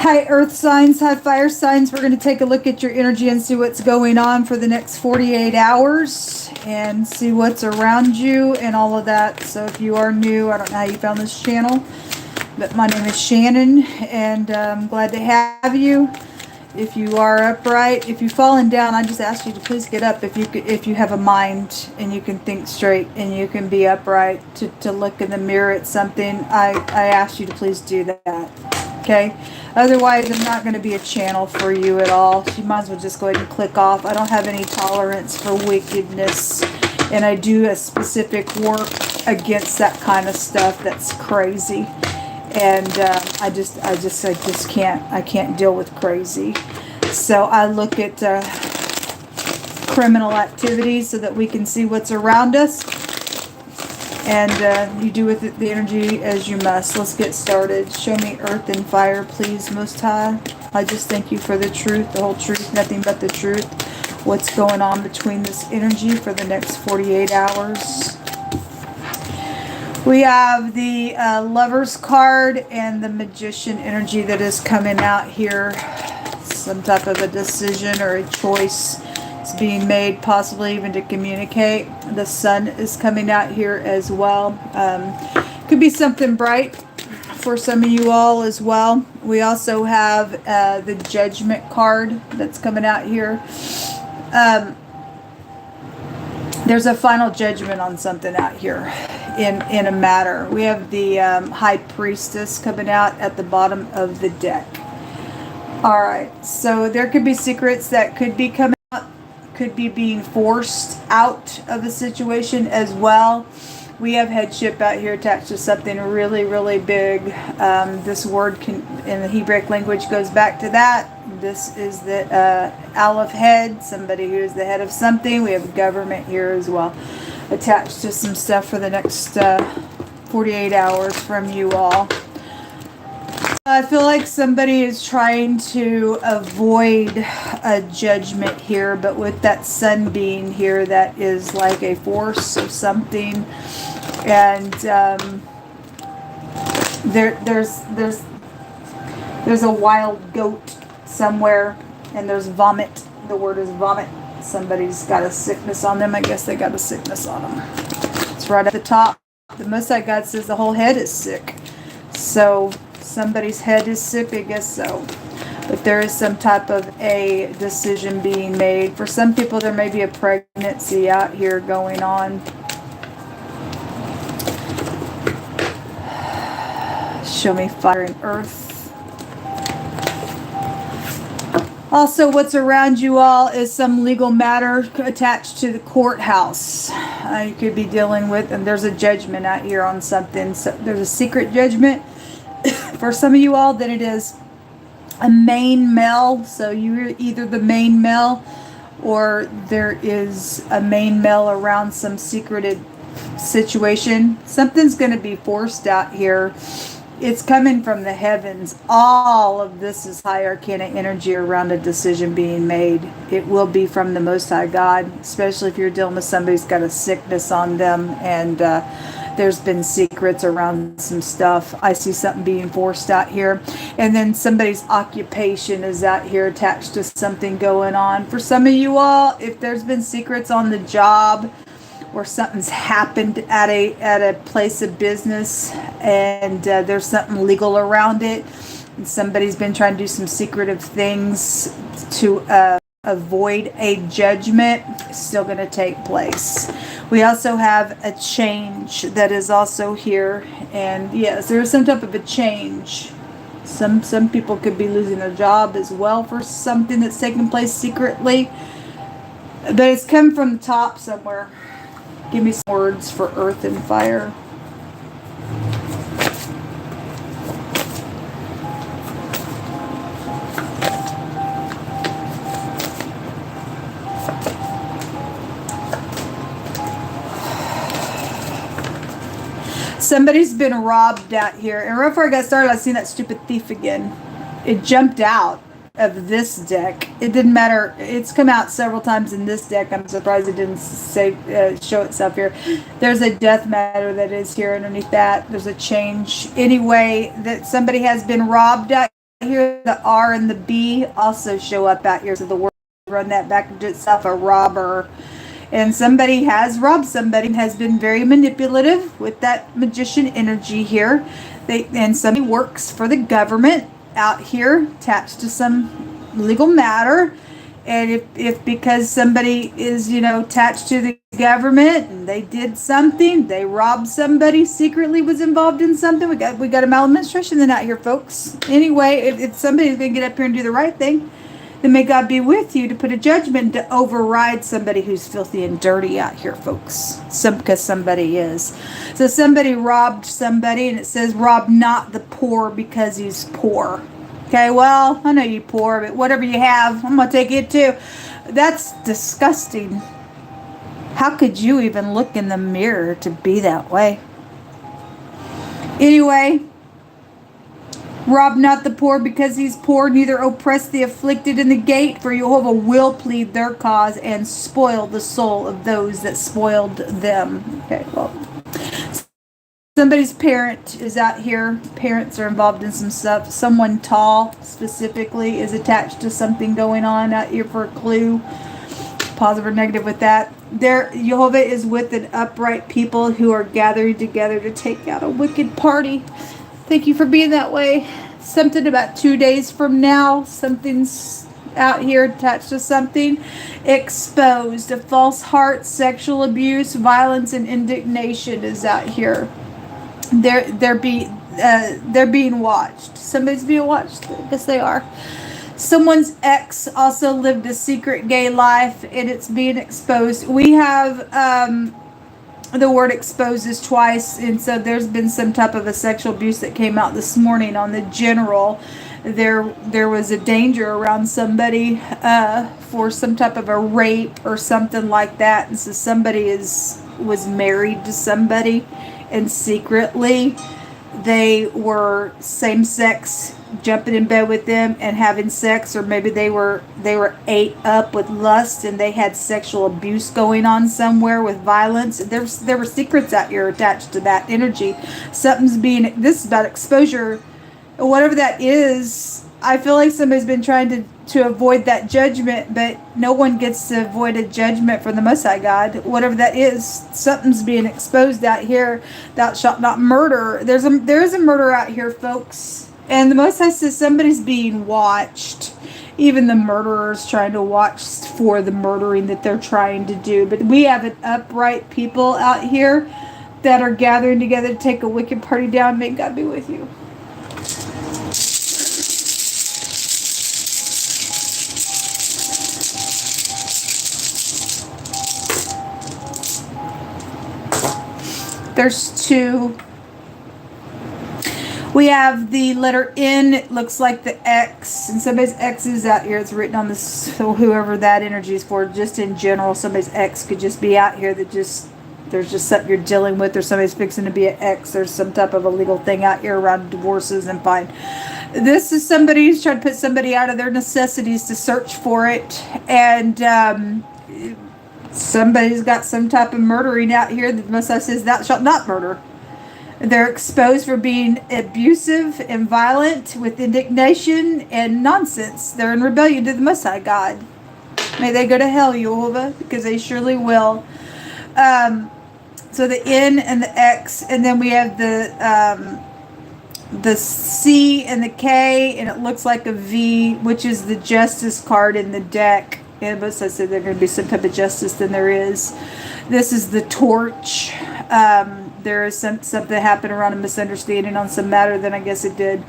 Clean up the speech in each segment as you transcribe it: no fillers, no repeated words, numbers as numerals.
Hi, earth signs, hi, fire signs. We're going to take a look at your energy and see what's going on for the next 48 hours and see what's around you and all of that. So if you are new, I don't know how you found this channel, but my name is Shannon and I'm glad to have you. If you are upright, if you've fallen down, I just ask you to please get up if you have a mind and you can think straight and you can be upright to look in the mirror at something. I ask you to please do that. Okay? Otherwise, I'm not going to be a channel for you at all. You might as well just go ahead and click off. I don't have any tolerance for wickedness, and I do a specific work against that kind of stuff that's crazy. And I just can't deal with crazy. So I look at criminal activity so that we can see what's around us. And you do with it the energy as you must. Let's get started. Show me earth and fire, please, Most High. I just thank you for the truth, the whole truth, nothing but the truth. What's going on between this energy for the next 48 hours. We have the Lover's card and the Magician energy that is coming out here. Some type of a decision or a choice is being made, possibly even to communicate. The Sun is coming out here as well. Could be something bright for some of you all as well. We also have the Judgment card that's coming out here. There's a final judgment on something out here in a matter. We have the High Priestess coming out at the bottom of the deck. All right, so there could be secrets that could be coming out, could be being forced out of a situation as well. We have headship out here attached to something really, really big. This word can, in the Hebrew language, goes back to that. This is the Aleph head, somebody who is the head of something. We have government here as well, attached to some stuff for the next 48 hours from you all. I feel like somebody is trying to avoid a judgment here, but with that Sun being here, that is like a force of something. And there's a wild goat somewhere, and there's vomit. The word is vomit. Somebody's got a sickness on them. I guess they got a sickness on them. It's right at the top. The Most High God says the whole head is sick. So somebody's head is sick, I guess so. But there is some type of a decision being made. For some people, there may be a pregnancy out here going on. Show me fire and earth. Also, what's around you all is some legal matter attached to the courthouse. You could be dealing with, and there's a judgment out here on something. So there's a secret judgment. For some of you all, then it is a main male. So you're either the main male, or there is a main male around some secreted situation. Something's going to be forced out here. It's coming from the heavens. All of this is high arcana energy around a decision being made. It will be from the Most High God, especially if you're dealing with somebody who's got a sickness on them and there's been secrets around some stuff. I see something being forced out here. And then somebody's occupation is out here attached to something going on. For some of you all, if there's been secrets on the job, or something's happened at a place of business and there's something legal around it, and somebody's been trying to do some secretive things to avoid a judgment, it's still going to take place. We also have a change that is also here, and yes, there is some type of a change. Some people could be losing their job as well for something that's taking place secretly, but it's come from the top somewhere. Give me some words for earth and fire. Somebody's been robbed out here. And right before I got started, I seen that stupid thief again. It jumped out of this deck. It didn't matter. It's come out several times in this deck. I'm surprised it didn't show itself here. There's a death matter that is here underneath that. There's a change. Anyway, that somebody has been robbed out here, the R and the B also show up out here. So the word run that back into itself, a robber. And somebody has robbed somebody, has been very manipulative with that magician energy here. And somebody works for the government out here, attached to some legal matter. And if because somebody is, attached to the government and they did something, they robbed somebody, secretly was involved in something, we got a maladministration then out here, folks. Anyway, if somebody's going to get up here and do the right thing, then may God be with you to put a judgment to override somebody who's filthy and dirty out here, folks. Because somebody is. So somebody robbed somebody, and it says, rob not the poor because he's poor. Okay, well, I know you're poor, but whatever you have, I'm going to take it too. That's disgusting. How could you even look in the mirror to be that way? Anyway, rob not the poor because he's poor, neither oppress the afflicted in the gate, for Jehovah will plead their cause and spoil the soul of those that spoiled them. Okay, well, somebody's parent is out here. Parents are involved in some stuff. Someone tall specifically is attached to something going on out here for a clue. Positive or negative with that. Jehovah is with an upright people who are gathering together to take out a wicked party. Thank you for being that way. Something about 2 days from now, something's out here attached to something. Exposed. A false heart, sexual abuse, violence, and indignation is out here. They're being watched. Somebody's being watched. I guess they are. Someone's ex also lived a secret gay life, and it's being exposed. We have the word exposes twice, and so there's been some type of a sexual abuse that came out this morning on the general. There was a danger around somebody for some type of a rape or something like that, and so somebody was married to somebody, and secretly they were same sex, jumping in bed with them and having sex, or maybe they were ate up with lust and they had sexual abuse going on somewhere with violence. There were secrets out here attached to that energy. This is about exposure, whatever that is. I feel like somebody's been trying to avoid that judgment, but no one gets to avoid a judgment from the Most High God. Whatever that is, something's being exposed out here. Thou shalt not murder. There is a murder out here, folks. And the Most High says somebody's being watched. Even the murderer's trying to watch for the murdering that they're trying to do. But we have an upright people out here that are gathering together to take a wicked party down. May God be with you. There's two. We have the letter N. It looks like the X, and somebody's X is out here. It's written on this, so whoever that energy is for. Just in general, somebody's X could just be out here that there's just something you're dealing with, or somebody's fixing to be an X. There's some type of a legal thing out here around divorces and fine. This is somebody who's trying to put somebody out of their necessities to search for it, and somebody's got some type of murdering out here. The Messiah says, "Thou shalt not murder." They're exposed for being abusive and violent with indignation and nonsense. They're in rebellion to the Most High God. May they go to hell, Jehovah, because they surely will. So the N and the X, and then we have the C and the K, and it looks like a V, which is the justice card in the deck. And the Most High said there's going to be some type of justice than there is. This is the torch. There is something that happened around a misunderstanding on some matter, then I guess it did.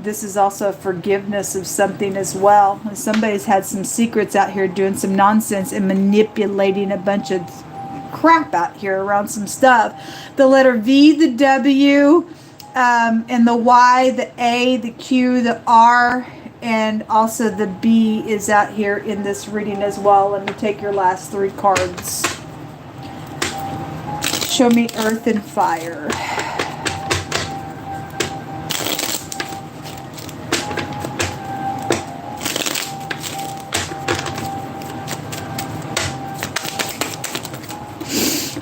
This is also a forgiveness of something as well. Somebody's had some secrets out here doing some nonsense and manipulating a bunch of crap out here around some stuff. The letter V, the W, and the Y, the A, the Q, the R, and also the B is out here in this reading as well. Let me take your last three cards. Show me earth and fire.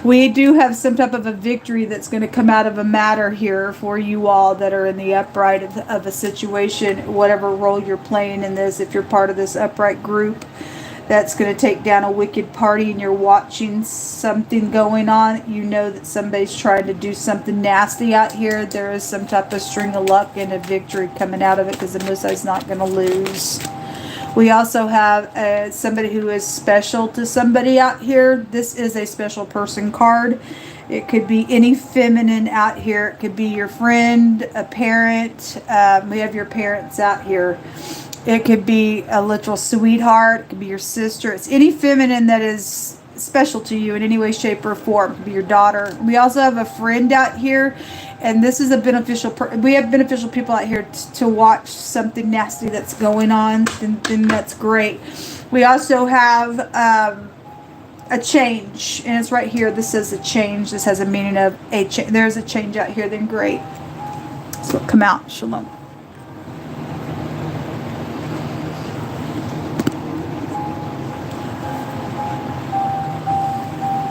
We do have some type of a victory that's going to come out of a matter here for you all that are in the upright of a situation, whatever role you're playing in this. If you're part of this upright group that's going to take down a wicked party and you're watching something going on, you know that somebody's trying to do something nasty out here. There is some type of string of luck and a victory coming out of it because the Most High is not going to lose. We also have somebody who is special to somebody out here. This is a special person card. It could be any feminine out here. It could be your friend, a parent. We have your parents out here. It could be a literal sweetheart. It could be your sister. It's any feminine that is special to you in any way, shape, or form. It could be your daughter. We also have a friend out here. And this is a beneficial, we have beneficial people out here to watch something nasty that's going on. Then that's great. We also have a change. And it's right here. This says a change. This has a meaning of a change. There's a change out here. Then great. That's what come out. Shalom.